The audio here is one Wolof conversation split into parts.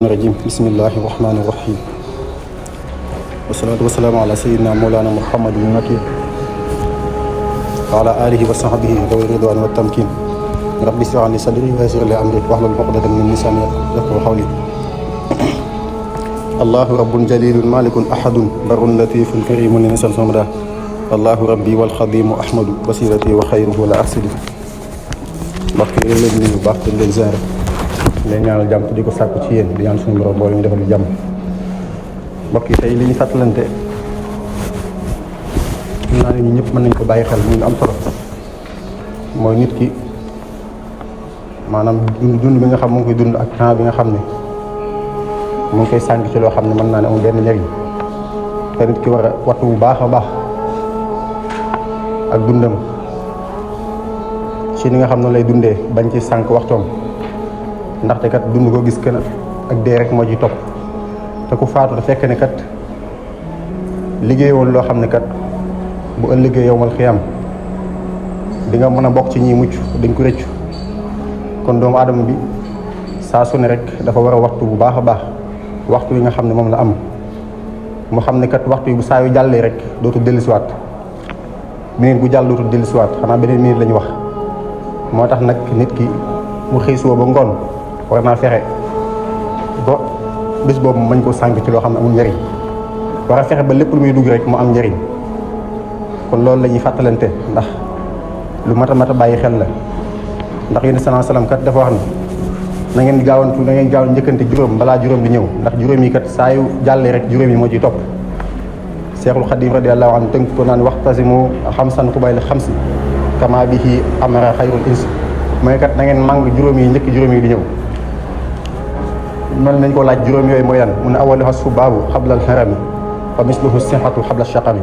الرجيم بسم الله الرحمن الرحيم والصلاة والسلام على سيدنا مولانا محمد المكين وعلى آله وصحبه ذوي الرضوان والتمكين رب اشرح لي صدري ويسر لي أمري واحلل عقدة من لساني يفقهوا قولي الله رب جليل مالك أحد بر لطيف كريم نسأل صمدا الله ربي والخديم أحمد وسيلتي وخيره لا أحسد mbokk yi leen nuyu bu baax te leen ziare leen ñaanal jàmm te di ko sàkku ci yéen di ñaan suñu borom boo leen defal jàmm mbokk yi tey li ñu fàttalante xam naa ne ñu ñëpp mën nañ ko bàyyi xel muy am solo mooy nit ki maanaam dund bi nga xam mu ngi koy dund ak temps bi nga xam ne mu ngi koy sànq ci loo xam ne mën naa ne amul benn njariñ te nit ki war a wattu bu baax a baax ak dundam ci ni nga xam noonu lay dundee bañ ci sànq waxtoom ndaxte kat dund ko gis kenn ak dee rek moo ci topp te ku faatu te fekk ne kat liggéey woon loo xam ne kat bu ëllëgee yowmal xiyam di nga mën a bokk ci ñiy mucc dañ ko rëccu kon doomu aadama bi saa su ne rek dafa war a waxtu bu baax a baax waxtu yi nga xam ne moom la am mu xam ne kat waxtu yi bu saa yu jàllee rek dootul dellusiwaat minute bu jàll dootul dellusiwaat xanaa beneen minute la ñu wax moo tax nag nit ki mu xëy suba ba ngoon war naa fexe ba bés boobu mañ ko sànq ci loo xam ne amul njëriñ war a fexe ba lépp lu muy dugg rek mu am njëriñ kon loolu la ñuy fàttalante ndax lu mat a bàyyi xel la ndax yéen sallallahu alayhi wasallam kat dafa wax na ngeen gaawantu na ngeen gaaw njëkkante juróom balaa juróom di ñëw ndax juróom yi kat saa yu jàllee rek juróom yi moo ciy topp Seexul Xadiim radiyallahu anhu tënk ko naan waxtasimu xamsan xubayla xamsi kama bihi amara xayrul ins mooy kat na ngeen màng juróom yi njëkk juróom yi di ñëw noonu nañ ko laaj juróom yooyu mooy lan mu ne awaluha subaabu xablal xarami wa misluhu sihatu xabla shaqami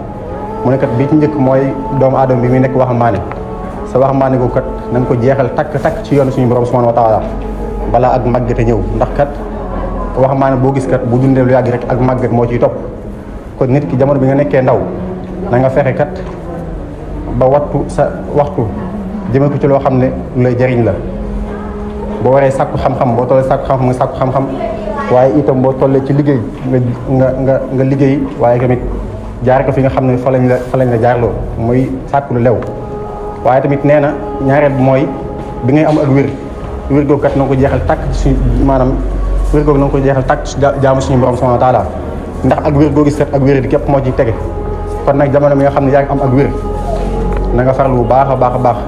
mu ne kat bi ci njëkk mooy doomu aadama bi muy nekk waxambaane sa waxambaane ko kat na nga ko jeexal takk ci yoonu suñu borom subhanahu wa taala balaa ak màggate ñëw ndax kat waxambaane boo gis kat bu dundee lu yàgg rek ak màggat moo ciy topp kon nit ki jamono bi nga nekkee ndaw na nga fexe kat ba wattu sa waxtu jëme ko ci loo xam ne lu lay jëriñ la boo waree sàkku xam-xam boo tollee sàkku xam-xam nga sàkku xam-xam waaye itam boo tollee ci liggéey nga liggéey waaye tamit jaar ko fi nga xam ne fa lañ la jaarloo muy sàkku lu lew waaye tamit nee na ñaareel bi mooy bi ngay am ak wér googu kat na nga ko jeexal tàkk ci maanaam wér googu na nga ko jeexal tàkk ci jaamu suñu borom subhanahu wa taala ndax ak wér googu kat ak wér di képp moo ci tege kon nag jamono mi nga xam ne yaa ngi am ak wér na nga farlu bu baax a baax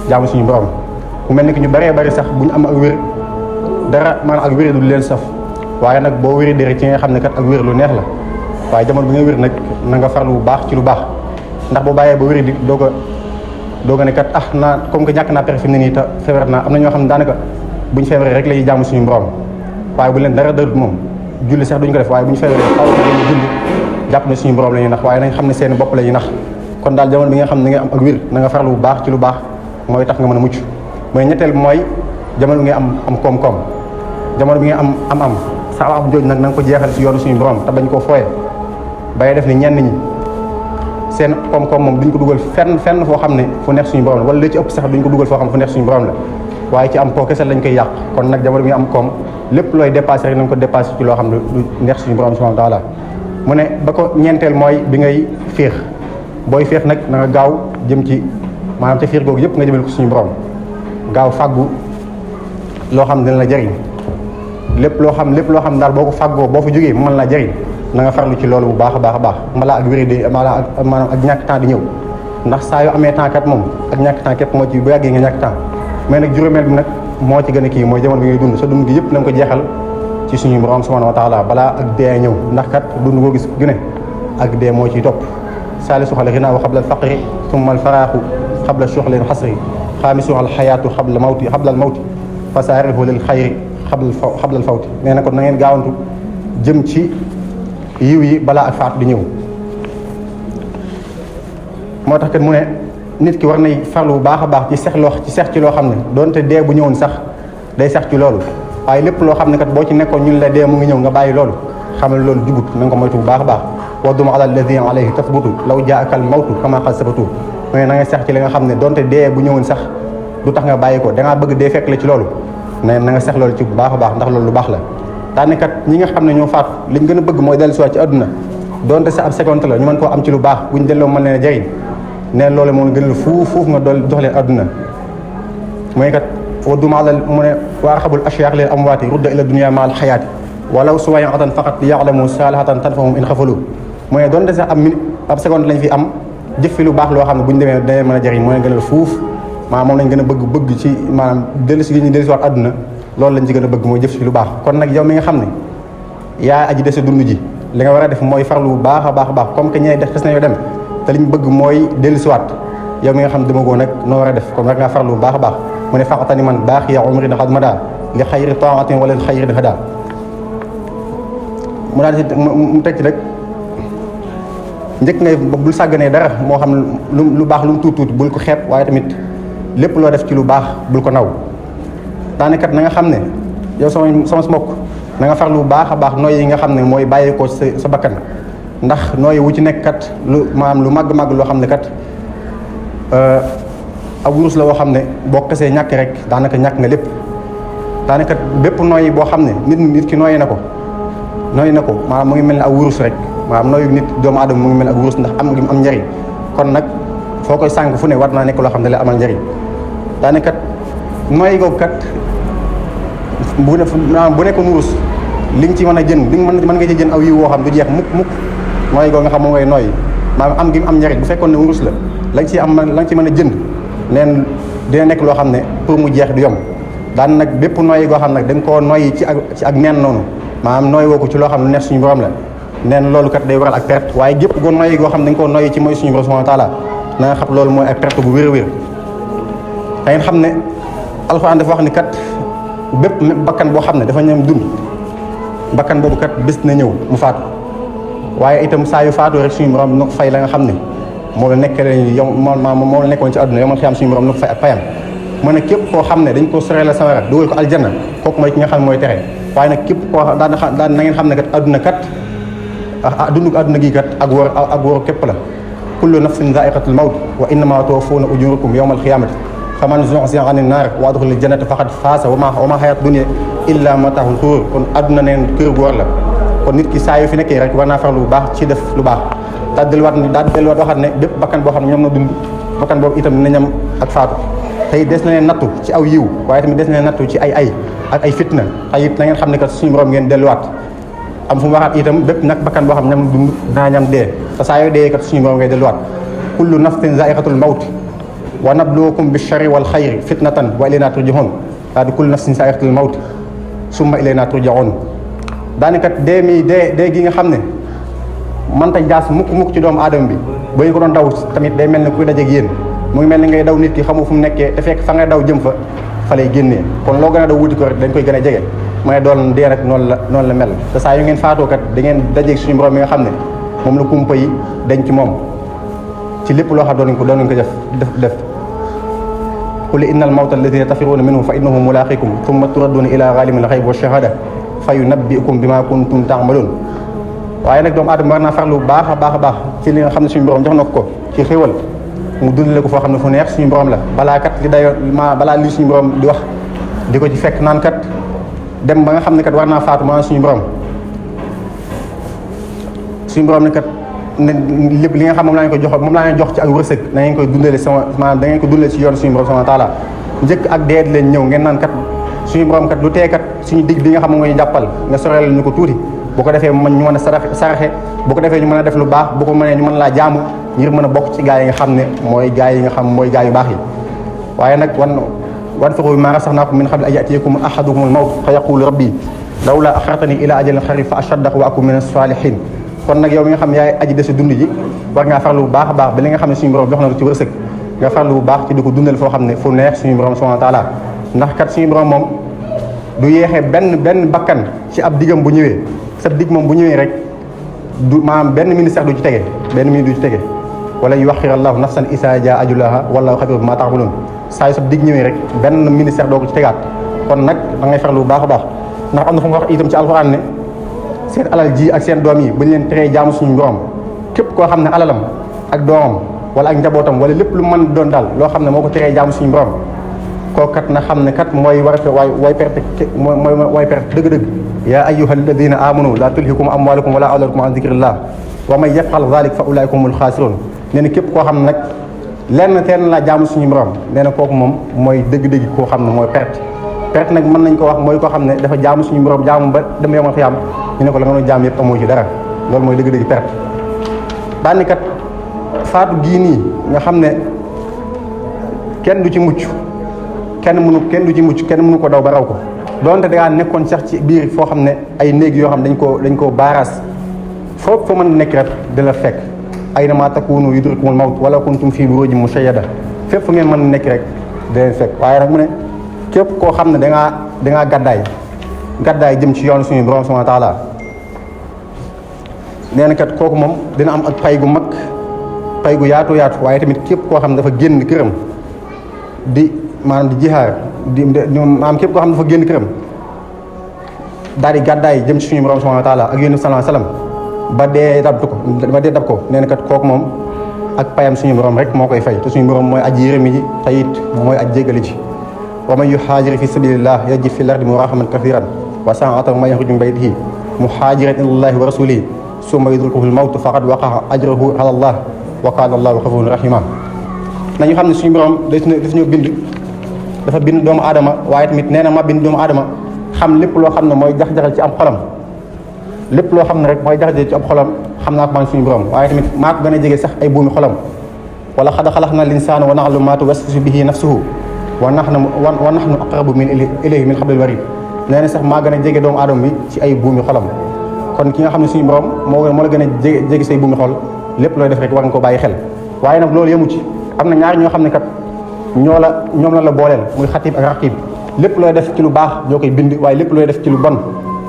jaamu suñu borom mu mel ni que ñu bëree bëri sax bu ñu am ak wér dara maanaam ak wér du leen saf waaye nag boo wéri dere ci nga xam ne kat ak wér lu neex la waaye jamono bi nga wér nag na nga farlu bu baax ci lu baax ndax boo bàyyee ba wéri di doog a ne kat naa comme que ñàkk naa pexe fi mu ne nii te feebar naa am na ñoo xam ne daanaka buñ feebaree rek la ñuy jaamu suñu borom waaye bu leen dara dërut moom julli sax duñ ko def waaye bu ñu feebaree xaw na julli jàpp ne suñu borom la ñuy nax waaye nañ xam ne seen bopp la ñuy nax kon daal jamono bi nga xam ne nga am ak wér na nga farlu bu baax ci lu baax mooy tax nga mën a mucc mooy ñetteel bi mooy jamono bi nga am koom-koom jamono bi nga am sa am jooj nag na nga ko jeexal ci yoonu suñu borom te bañ koo fooye bay def ni ñenn ñi seen koom-koom moom duñ ko dugal fenn foo xam ne fu neex suñu borom la wala li ci ëpp sax duñ ko dugal foo xam ne fu neex suñu borom la waaye ci am po kese lañ koy yàq kon nag jamono bi nga am koom lépp looy dépassé rek na nga ko dépassé ci loo xam ne lu neex suñu borom subhanahu wa taala mu ne ba ko ñeenteel mooy bi ngay féex booy feex nag na nga gaaw jëm ci maanaam te fiir googu yëpp nga jëmale ko suñu borom gaaw fàggu loo xam ne dina la jëriñ lépp loo xam daal boo ko fàggoo boo fa jógee mu mën la jëriñ na nga farlu ci loolu bu baax a baax malaa ak wéri de maanaam ak ñàkk temps di ñëw ndax saa yoo amee temps kat moom ak ñàkk temps képp moo ci bu yàggee nga ñàkk temps mais nag juróomeel bi nag moo ci gën a kii mooy jamono bi ngay dund sa dund gi yëpp na nga ko jeexal ci suñu borom subhanahu wa taala balaa ak dee ñëw ndax kat dund koo gis gu ne ak dee moo ciy topp saalisuha al-ghinaa qabla al-faqri thumma al-faraaxu qabla shughli al-hasri xaamisuha al-hayaatu qabla al-mawti fa saarihu lil xayri qabla al-fawti nee na kon na ngeen gaawantu jëm ci yiw yi balaa ak faatu di ñëw moo tax kat mu ne nit ki war nay farlu bu baax a baax ci sex ci loo xam ne doonte dee bu ñëwoon sax day sax ci loolu waaye lépp loo xam ne kat boo ci nekkoon ñun la dee mu ngi ñëw nga bàyyi loolu xamal loolu jubut na nga ko moytu bu baax a baax waddum ala alladi alayhi tasbutu law jaaka al mawtu kama qad sabatu mais na ngay sax ci li nga xam ne donte dee bu ñëwoon sax du tax nga bàyyi ko dangaa bëgg dee fekk la ci loolu na nga sax loolu ci bu baax a baax ndax loolu lu baax la daanaka ñi nga xam ne ñoo faatu liñ gën a bëgg mooy dellu si waat ci àdduna donte sa ab seconde la ñu mën koo am ci lu baax buñ delloo mën leen a jëriñ neen loolu moo gënal fuuf nga dool jox leen àdduna mooy kat wa dumalal mu ne wa arxabul ashyaaq lil amwaati rudda ila dunya ma al xayaati walaw suwayatan faqat li ya'lamu salihatan tanfahum in xafalu mooy donte sax ab seconde lañ fi am jëf fi lu baax loo xam ne buñ demee dañee mën a jëriñ moo leen gënal fuuf maanaam moom lañ gën a bëgg ci maanaam dellu si gi ñu dellu si waat àdduna loolu lañ ci gën a bëgg mooy jëf fi lu baax kon nag yow mi nga xam ne yaa aji dese dund ji li nga war a def mooy farlu bu baax a baax comme que ñee def xes nañoo dem te liñ bëgg mooy dellu si waat yow mi nga xam ne demagoo nag noo war a def comme war ngaa farlu bu baax a baax mu ne faqatani man baax ya umri na xad mada li xayri taatin wala li xayri hada mu daal di mu teg ci rek njëkk ngay bul sàgganee dara moo xam lu baax lu mu tuuti bul ko xeeb waaye tamit lépp loo def ci lu baax bul ko naw daanaka na nga xam ne yow sama mbokk na nga farlu bu baax a baax nooy yi nga xam ne mooy bàyyi ko sa bakkan ndax nooy wu ci nekk kat lu maanaam lu màgg loo xam ne kat ab wurus la woo xam ne boo kasee ñàkk rek daanaka ñàkk nga lépp daanaka bépp nooyi boo xam ne nit ki nooyi na ko maanaam mu ngi mel ne ak wurus rek maanaam nooyu nit doomu aadama mu ngi mel ne ak wurus ndax am ngi am njëriñ kon nag foo koy sànq fu ne war naa nekk loo xam ne la amal njëriñ daanaka nooyi googu kat bu nekkoon wurus li nga ci mën a jën li mën nga ci jën aw yiw woo xam du jeex mukk nooyi googu nga xam moom ngay nooyi maanaam am gi am njëriñ bu fekkoon ne wurus la la nga ci mën a jënd neen dina nekk loo xam ne pour mu jeex du yomb daan nag bépp nooyi goo xam nag dañ koo nooyi ci ak neen noonu maanaam nooyi woo ko ci loo xam ne neex suñu borom la neen loolu kat day waral ak perte waaye gépp goo nooyi goo xam ne dañ koo nooyi ci mooy suñu borom subhanahu wa taala na nga xam loolu mooy ak perte bu wér da ngeen xam ne alxuraan dafa wax ni kat bépp bakkan boo xam ne dafa ñam dund bakkan boobu kat bés na ñëw mu faatu waaye itam saa yu faatu rek suñu borom dina ko fay la nga xam ne moom la nekkee yow moom la nekkoon ci àdduna yow man xiyam suñu borom na ko fay ak payam mu ne képp koo xam ne dañ ko soree la sawara dugal ko aljanna kooku mooy ki nga xam ne mooy texe waaye nag képp koo daan na ngeen xam ne kat àdduna kat dund àdduna gi kat ak wóor képp la kullu nafsin zaiqatul mawt wa innama tuwaffawna ujurakum yawmal qiyamati faman zuhziha anin naar wa adxulal jannata faqad faasa wa ma hayatu dunya illa mataahul ghurur kon àdduna neen kër gu war la kon nit ki saa yu fi nekkee rek war naa farlu bu baax ci def lu baax daal delluwaat waxaat ne bépp bakkan boo xam ne ñoom na dund bakkan boobu itam dina ñam ak faatu tey des na leen nattu ci aw yiw waaye tamit des na leen nattu ci ay ak ay fitna tey it na ngeen xam ne kat suñu borom ngeen delluwaat am fu mu waxaat itam bépp nag bakkan boo xam ne ñam dund daa ñam dee te saa yoo dee kat suñu borom ngay delluwaat kullu nafsin zaiqatul mawt wa nabluukum bi sharri wal xayri fitnatan wa ilayna turjaun daa di kullu nafsin zaiqatul mawt summa ilayna turjaun daanaka dee gi nga xam ne mënta jaas mukk ci doomu aadama bi ba ñu ko doon daw tamit day mel ne kuy dajeeg yéen mu ngi mel ni ngay daw nit ki xamu fu mu nekkee te fekk fa ngay daw jëm fa lay génnee kon loo gën a daw wuti ko rek dañ koy gën a jege mooy doon dee rek noonu la mel te saa yu ngeen faatoo kat da ngeen dajeeg suñu borom mi nga xam ne moom la kumpa yi denc ci moom ci lépp loo xam doon nañ ko def qul innal mawta alladina tafirruuna minhu fa innahu mulaaqikum thumma turadduuna ila gaalimil ghaybi wa shahada fa yunabbi'ukum bima kuntum ta'maluun waaye nag doomu aadama war naa farlu bu baax a baax ci li nga xam ne suñu borom jox na ko ci xéwal mu dundale ko foo xam ne fu neex suñu borom la balaa kat balaa lii suñu borom di wax di ko ci fekk naan kat dem ba nga xam ne kat war naa faatu maanaam suñu borom ne kat lépp li nga xam moom laa leen jox ci ak wërsëg da ngeen koy dundale maanaam da ngeen ko dundale ci yoon suñu borom subhanahu wa taala njëkk ak dee leen ñëw ngeen naan kat suñu borom kat lu tee kat suñu dig bi nga xam ne mooy jàppal nga soreel ñu ko tuuti bu ko defee ñu mën a saraxe bu ko defee ñu mën a def lu baax bu ko mënee ñu mën laa jaamu ngir mën a bokk ci gaa yi nga xam ne mooy gaa yi yu baax yi waaye nag wan fiqu maa razaqnaakum min qabli an ya'tiyakum ahadukumul mawt fa yaqulu rabbi lawlaa axartanii ilaa ajalin qariib fa asaddaqa wa akun mina saalihiin kon nag yow mi nga xam yaay aji dese dund ji war ngaa farlu bu baax a baax ba li nga xam ne suñu borom jox na ko ci wërsëg nga farlu bu baax ci di ko dundal foo xam ne fu neex suñu borom subhaanahu wa taala ndax kat suñu borom moom du yeexee benn bakkan ci ab digam bu ñëwee sa dig moom bu ñëwee rek du maanaam benn ministère du ci tege benn minute du ci tege wala yuaxxira allahu nafsan isaa jaa ajaluha wallahu xabiirun bimaa ta'maluun saa yu sa dig ñëwee rek benn ministère doo ko ci tegaat kon nag da ngay farlu bu baax a baax ndax am na fu mu wax itam ci alxuraan ne seen alal ji ak seen doom yi bañ leen teree jaamu suñu borom képp koo xam ne alalam ak doomam wala ak njabootam wala lépp lu mën doon daal loo xam ne moo ko teree jaamu suñu borom kooku kat na xam ne kat mooy way perte dëgg-dëgg yaa ayyuha alladina amanu laa tulhikum amwalukum wala awladukum an dicrillah wa man yafal dalik fa ulaika humul xaasiroon. nee na képp koo xam ne nag lenn teen laa jaamu suñu borom nee na kooku moom mooy dëgg-dëgg koo xam ne mooy perte nag mën nañ ko wax mooy koo xam ne dafa jaamu suñu borom jaamu ba dem yomal xiyaam ñu ne ko la nga doon jaam yëpp amoo ci dara loolu mooy dëgg-dëgg perte. daani kat faatu gii nii nga xam ne kenn du ci mucc kenn du ci mucc kenn mënu ko daw ba raw ko donte dangaa nekkoon sax ci biir foo xam ne ay néeg yoo xam dañ koo baaraas foofu fa mën nekk rek di la fekk aynama takunu yudrikumul mawt wala kuntum fii burujin mushayyada fépp fu ngeen mën nekk rek di leen fekk. waaye nag mu ne képp koo xam ne dangaa gàddaay jëm ci yoonu suñu borom subhanahu wa taala nee na kat kooku moom dina am ak pay gu mag pay gu yaatu waaye tamit képp koo xam ne dafa génn këram di maanaam di jihaar maanaam képp koo xam ne dafa génn këram daal di gàddaay jëm ci suñu borom subhanahu wa taala ak yonent sallallahu alayhi wasallam ba dee dab ko nee na kat kooku moom ak payam suñu borom rek moo koy fay te suñu borom mooy aji yërëmi ji te it mooy aji jégali ji. wa man yuhaajir fi sabilillah yajid fil ardi muragaman kathiran wa sa'atan man yakhruju min baytihi muhaajiran ilallahi wa rasulihi summa yudrikuhu al-mawtu faqad waqa'a ajruhu ala Allah wa kana Allahu ghafurun rahima. nañu xam ne suñu borom daf ñu dafa bind doomu aadama waaye tamit nee na ma bind doomu aadama xam lépp loo xam ne mooy jax-jaxal ci am xolam lépp loo xam ne rek mooy jax-jaxal ci am xolam xam naa ko man suñu borom waaye tamit maa ko gën a jege sax ay buumi xolam. wala qad khalaqna al-insana wa na'lamu ma tuwaswisu bihi nafsuhu wa nahnu aqrabu ilayhi min hablil warid. nee na sax maa gën a jege doomu aadama bi ci ay buumi xolam kon ki nga xam ne suñu borom moo la gën a jege say buumi xol lépp looy def rek war nga ko bàyyi xel. waaye nag loolu yemu ci am na ñaar ñoo xam ne kat ñoom la booleel muy xatib ak raqib lépp looy def ci lu baax ñoo koy bind waaye lépp looy def ci lu bon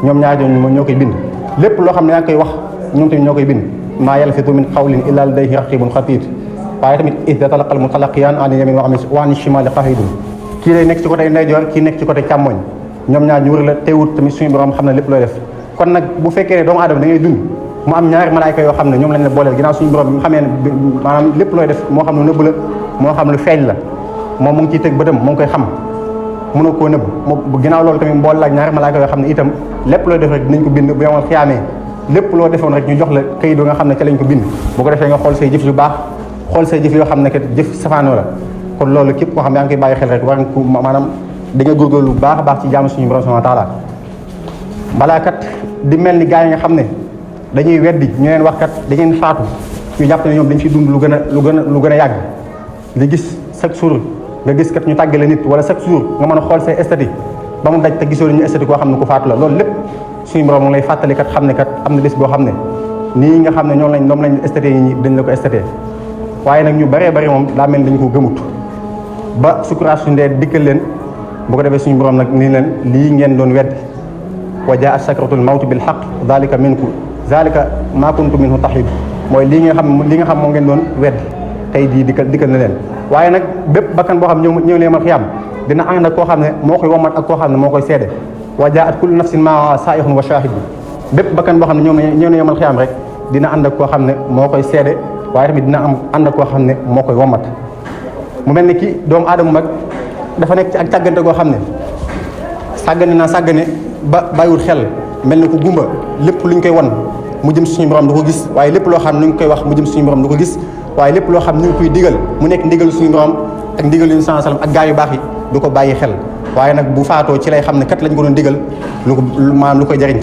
ñoom ñaar ñooñu ñoo koy bind. lépp loo xam ne yaa ngi koy wax ñoom tamit ñoo koy bind maa yalfidu min qawlin illa ladayhi raqibun xatiid. waaye tamit idh talaqal mutalaqiyaan an yamin wa an shimali qa'idun kii lay nekk ci côté ndeyjoor kii nekk ci côté càmmoñ ñoom ñaar ñu wër la teewut tamit suñu borom xam ne lépp looy def. kon nag bu fekkee ne doomu aadama da ngay dund mu am ñaari malaayka yoo xam ne ñoom lañ la booleel ginnaaw suñu borom bi nga xamee ne maanaam lépp looy def moo xam lu nëbb la moo xam lu feeñ la moom mu ngi ciy teg bëtam mu ngi koy xam mënoo koo nëbb mu ginnaaw loolu tamit mbool la ak ñaari malaayka yoo xam ne itam lépp looy def rek dinañ ko bind bu yomal xiyaamee lépp loo defoon rek ñu jox la kayit nga xam ne ca lañ ko bind bu ko defee nga xool say jëf yu baax xool say jëf yoo xam ne kat jëf safaanoo la. kon loolu képp koo xam ne yaa ngi koy bàyyi xel rek war nga ko maanaam di nga góorgóorlu bu baax a baax ci jaamu suñu borom subhanahu wa taala balaa kat di mel ni gars yi nga xam ne dañuy weddi ñu leen wax kat da ngeen faatu ñu jàpp ne ñoom dañ ciy dund lu gën a yàgg li gis chaque jour nga gis kat ñu tàggale nit wala chaque jour nga mën a xool say esthétique ba mu daj te gisoo ñu esthétique koo xam ne ku faatu la loolu lépp suñu borom mu lay fàttali kat xam ne kat am na bés boo xam ne nii nga xam ne ñoom lañ esthétique yi dañ la ko esthétique waaye nag ñu bëree bëri moom daa mel ni dañu ko gëmut ba sukuraat su ndee dikkal leen bu ko defee suñu borom nag nii leen lii ngeen doon weddi wa jaa sakratul mawti bil haqq zalika maa kuntum minhu tahid mooy li nga xam moo ngeen doon weddi tey di dikkal na leen. waaye nag bépp bakkan boo xam ñëw ne mal xiyaam dina ànd ak koo xam ne moo koy womat ak koo xam ne moo koy seede wa jaat kullu nafsin maa saa'ihun wa shaahid bépp bakkan boo xam ne ñëw ne mal xiyaam rek dina ànd ak koo xam ne moo koy seede waaye tamit dina ànd ak koo xam ne moo koy womat. mu mel ni ki doomu aadama mag dafa nekk ci ak càggante goo xam ne sàggane ba bàyyiwul xel mel ni ko gumba lépp luñ koy wan mu jëm suñu borom du ko gis waaye lépp loo xam ne ñu koy wax mu jëm suñu borom du ko gis waaye lépp loo xam ne ñu ngi koy digal mu nekk ndigalu suñu borom ak ndigal yu sallallahu alayhi wasallam ak gaa yu baax yi du ko bàyyi xel waaye nag bu faatoo ci lay xam ne kat lañ ko doon digal lu koy jëriñ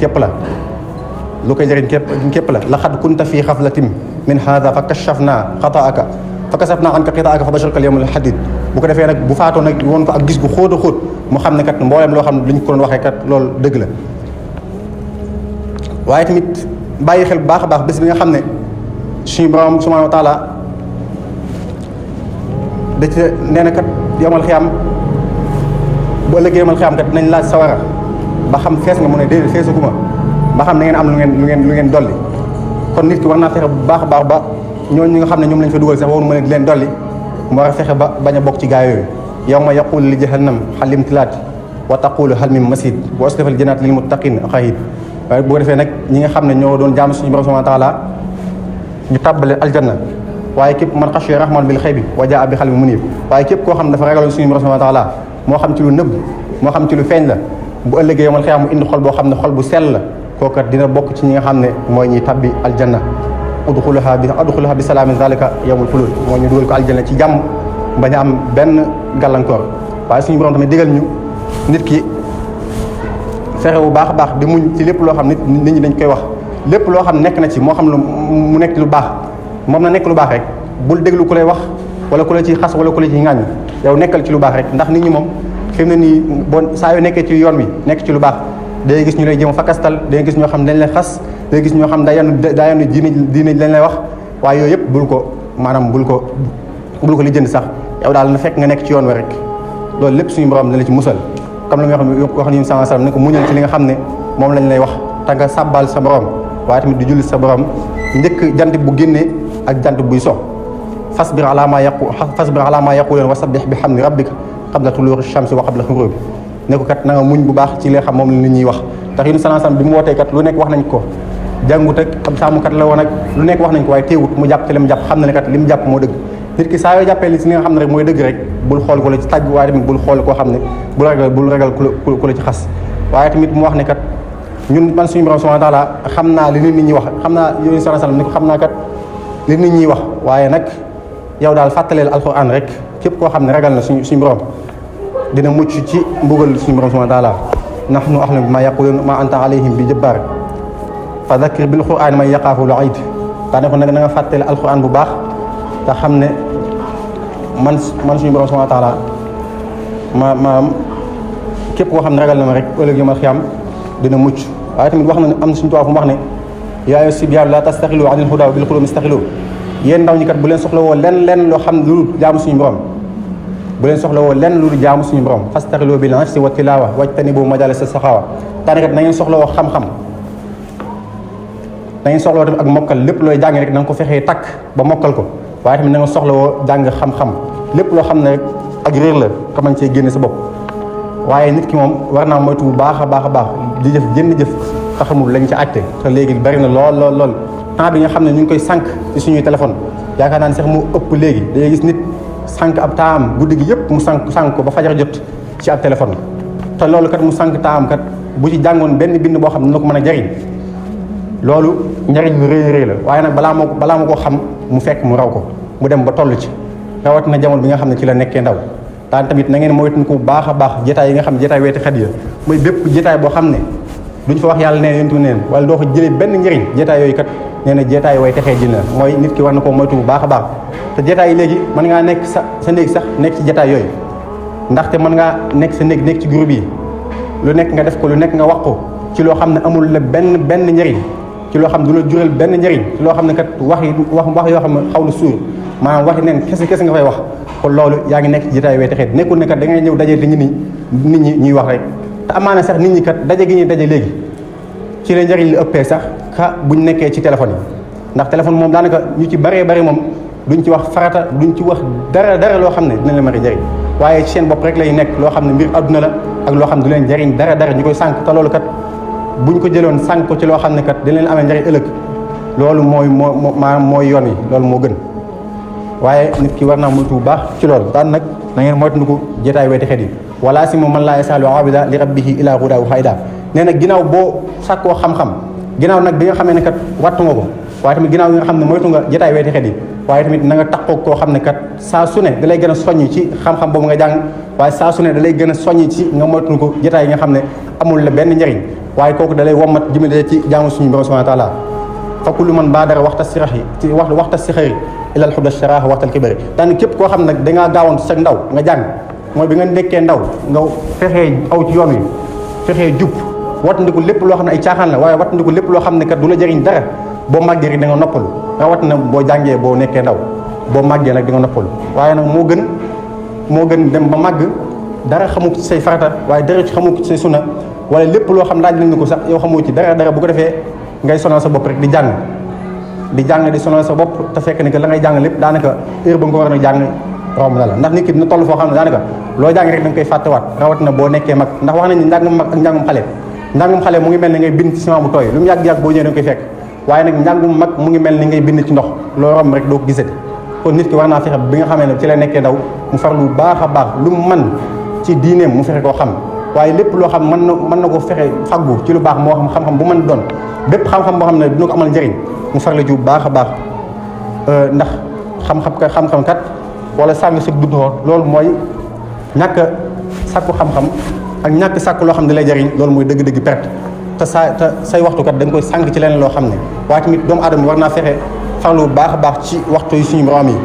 képp la laqad kunta fi xaflatin min hadha fa kashafna xataaka fa kasafna anka qitaaka fa basharka al-yawma al-hadid bu ko defee nag bu faatoo nag woon ko ak gis gu xóot a xóot mu xam ne kat mboolem loo xam ne liñ ko doon waxee kat loolu dëgg la. waaye tamit bàyyi xel bu baax a baax bés bi nga xam ne suñu borom subhanahu wa taala da ci nee na kat yomal xiyam bu ëllëgee yomal xiyam kat dinañ laaj sawara ba xam fees nga mu ne déedéet feesaguma ba xam na ngeen am lu ngeen dolli kon nit ki war naa fexe bu baax a baax ba ñooñu nga xam ne ñoom lañ fa dugal sax waru mën a di leen dolli mu war a fexe ba bañ a bokk ci gaa yooyu yawma yaqulu li jahannam hal imtilaat wa taqulu hal min masid wa asrafal jannat lil muttaqin xayid waaye boo defee nag ñi nga xam ne ñoo doon jaamu suñu borom subhanahu wa taala ñu tàbbale aljanna waaye képp man xashiya rahman bil xaybi wa jaa bi xalbin munib waaye képp koo xam ne dafa ragaloon suñu borom subhanahu wa taala moo xam ci lu nëbb moo xam ci lu feeñ la bu ëllëgee yomal xiyaam mu indi xol boo xam ne xol bu sell la kooku dina bokk ci ñi nga xam ne mooy ñuy tabbi aljanna udxuluha bi salaamin zalika yawmul xulud moo ñu dugal ko aljanna ci jàmm bañ a am benn gàllankoor. waaye suñu borom tamit digal ñu nit ki fexe bu baax a baax di muñ ci lépp loo xam nit ñi dañ koy wax lépp loo xam nekk na ci moo xam lu mu nekk lu baax moom na nekk lu baax rek bul déglu ku lay wax wala ku la ci xas wala ku la ci ŋàññ yow nekkal ci lu baax rek ndax nit ñi moom fi mu ne nii bon saa yoo nekkee ci yoon wi nekk ci lu baax day gis ñu lay jëm a fakastal day gis ñoo xam dañ lay xas day gis ñoo xam daa yanu diine lañ lay wax waaye yooyu yëpp bul ko lijjanti sax yow daal na fekk nga nekk ci yoon wi rek loolu lépp suñu borom dina la ci musal comme la nga wax ni sallallahu alayhi wasallam ne ko muñal ci li nga xam ne moom lañ lay wax te nga sàbbal sa borom waaye tamit di julli sa borom njëkk jant bu génnee ak jant buy so fasbir ala ma yaquloon wa sabbih bi hamdi rabbika qabla tuluu'i shamsi wa qabla ghurubi ne ko kat na nga muñ bu baax ci li nga xam moom la nit ñuy wax tax yéen sallallahu alayhi wasallam bi mu wootee kat lu nekk wax nañ ko jàngut ak ab sàmmkat la woon ak lu nekk wax nañ ko waaye teewut mu jàpp ci li mu jàpp xam na ne kat li mu jàpp moo dëgg nit ki saa yoo jàppee li ci li nga xam ne rek mooy dëgg rek bul xool ko la ci tàgg waaye tamit bul xool koo xam ne bul ragal ku la ci xas waaye tamit mu wax ne kat ñun man suñu borom subhanahu wa ta'ala xam naa li nit ñi wax xam naa yooyu sallallahu alayhi wasallam ne ko xam naa kat li nit ñi wax waaye nag yow daal fàttaleel alquran rek képp koo xam ne ragal na suñu borom dina mucc ci mbugal suñu borom subhanahu wa ta'ala nahnu a'lamu bima yaqulun ma anta alayhim bi jabbar fa dhakkir bil qur'ani man yaqaafu al-wa'id daa ne ko nag na nga fàttale alquran bu baax te xam ne man suñu borom subhanahu wa ta'ala maanaam képp koo xam ne ragal na ma rek ëllëg yomal xiyam dina mucc waaye tamit wax na ne am na suñu tubaab fu mu wax ne yaa ayyuha sibyaanu laa tastaxilu anil hudaa wa bil qulubi istaxilu yéen ndaw ñi kat bu leen soxla woo lenn loo xam lu jaamu suñu borom bu leen soxla woo lenn lu jaamu suñu borom fastaxilu bil ajzi wa tilaawa wajtanibu majaalisa saxaawa tane kat na ngeen soxla woo xam-xam na ngeen soxla woo tamit ak mokkal lépp looy jàng rek na nga ko fexee takk ba mokkal ko waaye tamit na nga soxla woo jàng xam-xam lépp loo xam ne rek ak réer la ka man cee génne sa bopp waaye nit ki moom war naa moytu bu baax a baax di jëf jënd jëf te xamul lañ ci àtte te léegi bari na lool temps bi nga xam ne ñu ngi koy sànq ci suñuy téléphone yaakaar naa ne sax mu ëpp léegi day gis nit sànq ab taam guddi gi yëpp mu sànq ko ba fajar jot ci ab téléphone te loolu kat mu sànq taam kat bu ci jàngoon benn bind boo xam ne dina ko mën a jariñ loolu njariñ lu rëy la waaye nag balaa ma ko xam mu fekk mu raw ko mu dem ba toll ci rawatina jamono bi nga xam ne ci la nekkee ndaw daan tamit na ngeen moytuñ ko bu baax a baax jotaay yi nga xam ne jotaay weeti xet ya mooy bépp jotaay boo xam ne duñ fa wax yàlla neen yontu neen wala doo fa jëlee benn njëriñ jotaay yooyu kat nee na jotaay way texee ji la mooy nit ki war na koo moytu bu baax a baax te jotaay yi léegi mën ngaa nekk sa néeg sax nekk ci jotaay yooyu ndaxte mën ngaa nekk sa néeg nekk ci groupe yi lu nekk nga def ko lu nekk nga wax ko ci loo xam ne amul la benn njëriñ ci loo xam ne du la jural benn njëriñ ci loo xam ne kat wax yoo xam ne xaw na suur maanaam waxi neen kese nga fay wax kon loolu yaa ngi nekk ci jotaay way texee nekkul ne kat da ngay ñëw daje te nit ñi ñuy wax rek te amaana sax nit ñi kat daje gi ñuy daje léegi ci la njëriñ li ëppee sax buñ nekkee ci téléphone yi ndax téléphone moom daanaka ñu ci bëree moom duñ ci wax farata duñ ci wax dara loo xam ne dina leen mën a jëriñ waaye ci seen bopp rek lay nekk loo xam ne mbir adduna la ak loo xam ne du leen jëriñ dara ñu koy sànq te loolu kat buñ ko jëloon sànq ko ci loo xam ne kat dina leen amee njëriñ ëllëg loolu mooy yoon wi loolu moo gën waaye nit ki war naa moytu bu baax ci loolu daan nag na ngeen moytu ko jotaay weeti xet yi wala si moom man laa yasaalu abida li rabbihi ila hudaa hayda nee na ginnaaw boo sàkkoo xam-xam ginnaaw nag bi nga xamee ne kat wattu nga ko waaye tamit ginnaaw bi nga xam ne moytu nga jotaay weeti xet yi waaye tamit na nga takkoo koo xam ne kat saa su ne da lay gën a soññ ci xam-xam boobu nga jàng waaye saa su ne da lay gën a soññ ci nga moytu ko jotaay yi nga xam ne amul la benn njëriñ waaye kooku da lay wommat jëmale ci jaamu suñu borom subhanahu wa taala fa kullu man baadara waxta sirahi ci waxta sixari ilal xuda sharaha waxtal kibari daan képp koo xam nag dangaa gaawantu sa ndaw nga jàng mooy bi nga nekkee ndaw nga fexee aw ci yoon wi fexee jub wattandiku lépp loo xam ne ay caaxaan la waaye wattandiku lépp loo xam ne kat du la jëriñ dara boo màggee rek da nga noppalu rawat na boo jàngee boo nekkee ndaw boo màggee nag di nga noppalu waaye nag moo gën dem ba màgg dara xamu ci say farata waaye dara xamu ci say sunna wala lépp loo xam laaj nañ ko sax yow xamoo ci dara bu ko defee ngay sonal sa bopp rek di jàng di sonal sa bopp te fekk ni que la ngay jàng lépp daanaka heure ba nga ko war a jàng romb na la ndax nit ki dina toll foo xam ne daanaka loo jàng rek da nga koy fàttewaat rawat na boo nekkee mag ndax wax nañ ne njàngum mag ak njàngum xale mu ngi mel ni ngay bind ci ciment bu tooy lu mu yàgg-yàgg boo ñëwee da nga koy fekk waaye nag njàngum mag mu ngi mel ni ngay bind ci ndox loo romb rek doo ko gisati kon nit ki war naa fexe bi nga xamee ne ci la nekkee ndaw mu farlu baax a baax lu mu mën ci diineem mu fexe koo xam waaye lépp loo xam mën na ko fexe faggu ci lu baax moo xam xam-xam bu mën doon bépp xam-xam boo xam ne dina ko amal njëriñ mu farle ci bu baax a baax ndax xam-xam kat wala sàng si dund loolu mooy ñàkk sàkku xam-xam ak ñàkk sàkku loo xam ne lay jëriñ loolu mooy dëgg-dëgg perte te say waxtu kat da nga koy sànq ci leneen loo xam ne waaye tamit doomu aadama war naa fexe farlu bu baax a baax ci waxtu yi suñu borom yi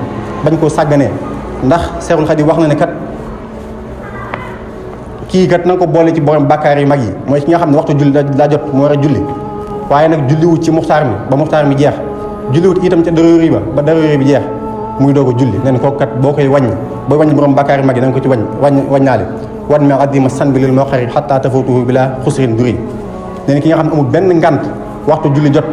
bañ koo sàgganee ndax Seexul Xadiim wax na ne kat kii kat na nga ko boole ci borom bàkkaar yi mag yi mooy ki nga xam ne waxtu julli daa jot mu war a julli waaye nag julliwut ci muxtaar mi ba muxtaar mi jeex julliwut itam ca daruuri ba daruuri bi jeex muy doog a julli nee na kooku kat boo koy wàññi booy wàññi borom bàkkaar yi mag yi da nga ko ci wàññaale wan mi addima san bi lil moo xari xataa tafawtuhu bila xusrin duri nee na ki nga xam ne amul benn ngant waxtu julli jot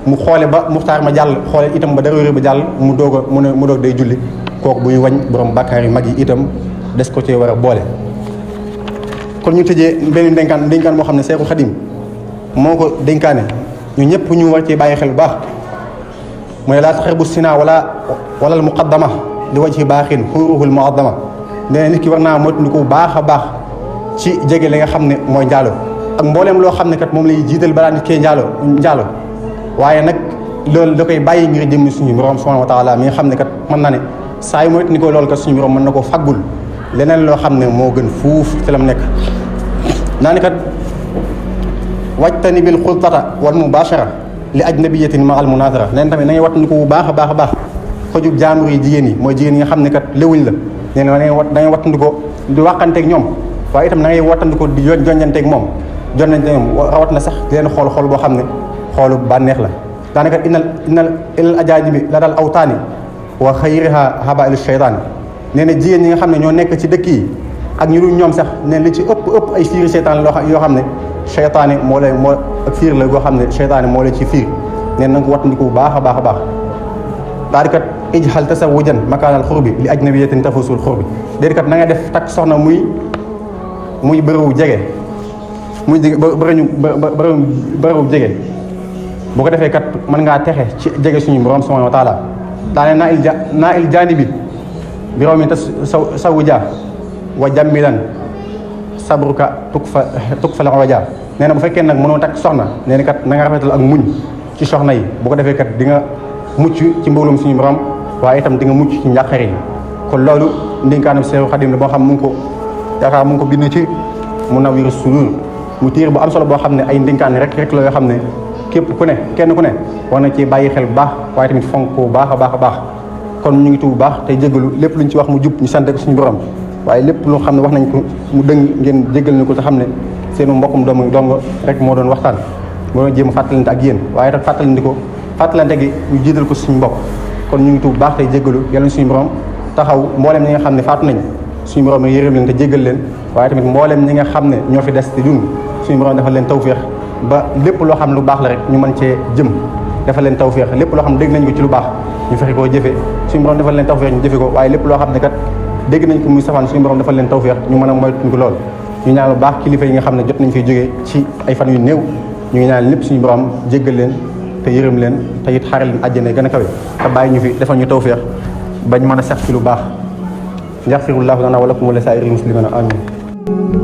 mu xoole ba muxtaar ma jàll xoole itam ba daruuri ba jàll mu doog day julli kooku buy wañ borom bàkkaar yi mag yi itam des ko cee war a boole. kon ñu tëjee benn dénkaan moo xam ne Seexul Xadiim moo ko dénkaane ñu ñëpp ñu war ci bàyyi xel bu baax mooy laa taxribu sina wala muqaddama li wajhi baaxin xuruhul muaddama nee na nit ki war naa moytandiku bu baax a baax ci jege li nga xam ne mooy njaalo ak mbooleem loo xam ne kat moom lay jiital balaa nit kee njaalo waaye nag loolu da koy bàyyi ngir jëm suñu borom subhanahu wa taala mi nga xam ne kat mën na ne saa yu moytandikoo loolu kat suñu borom mën na ko faggul leneen loo xam ne moo gën fuuf ci lam nekk naa ni kat wajtani bil xultata wal mubashara li ajnabiyatin ma al munazara neen tamit na ngay wattandiku bu baax a baax a baax xojub jaambur yi jigéen yi mooy jigéen yi nga xam ne kat léwuñ la nee na da ngay wattandikoo di wàqanteeg ñoom waaye itam na ngay wattandikoo di jonjanteeg moom rawat na sax di leen xool boo xam ne xoolu bànneex la daanaka innal ilal ajaajibi la dal awtaani wa xayriha habailu sheytaani nee na jigéen ñi nga xam ne ñoo nekk ci dëkk yi ak ñu dul ñoom sax nee li ci ëpp ay fiiri seytaan yoo xam ne seytaane moo ak fiir la goo xam ne seytaane moo lay ci fiir nee na nga ko wattandiku bu baax a baax a baax daal di kat ijhal tasawujan makaanal xurbi li ajnabiyatin tafusul xurbi déedéet kat na nga def takk soxna muy bërëwu jege muy bërëwu jege boo ko defee kat mën ngaa texe ci jege suñu borom subhanahu wa taala daane naa il jaanibi bi raw mi sawu ja wa jàmmilan sabruka tuk fa la waja nee na bu fekkee nag mënoo takk soxna nee na kat na nga rafetal ak muñ ci soxna yi bu ko defee kat di nga mucc ci mboolum suñu borom waaye itam di nga mucc ci njàqare yi kon loolu ndénkaanam Seexul Xadiim la boo xam mu ngi ko bind ci Munawwirus Sudur mu tiir bu am solo boo xam ne ay ndénkaan rek la yoo xam ne képp ku ne kenn ku ne war na ci bàyyi xel bu baax waaye tamit fonk ko bu baax a baax kon ñu ngi tuub bu baax tey jégalu lépp luñ ci wax mu jub ñu sant ko suñu borom waaye lépp loo xam ne wax nañ ko mu dëng ngeen jégal ni ko te xam ne seenu mbokkum dong rek moo doon waxtaan moo doon jéem a fàttalante ak yéen waaye nag fàttalante gi ñu jiital ko suñu mbokk kon ñu ngi tuub bu baax tey jégalu yàlla suñu borom taxaw mboolem ñi nga xam ne faatu nañ suñu borom ne yërëm leen te jégal leen waaye tamit mboolem ñi nga xam ne ñoo fi des te dund suñu borom defal leen tawféex ba lépp loo xam ne lu baax la rek ñu mën cee jëm defal leen tawféex lépp loo xam ne dégg nañ ko ci lu baax ñu fexe koo jëfe suñu borom defal leen tawféex ñu jëfe ko waaye lépp loo xam ne kat dégg nañ ko muy safaan suñu borom defal leen tawféex ñu mën a moytuñu ko lool ñu ñaan lu baax kilifa yi nga xam ne jot nañ fiy jógee ci ay fan yu néew ñu ngi ñaan lépp suñu borom jéggal leen te yërëm leen te it xaaral leen àjjana gën a kawe te bàyyi ñu fi defal ñu tawféex bañ mën a sax ci lu baax yaxfirullahu lana wa lakum wa li saa'iril muslimina amin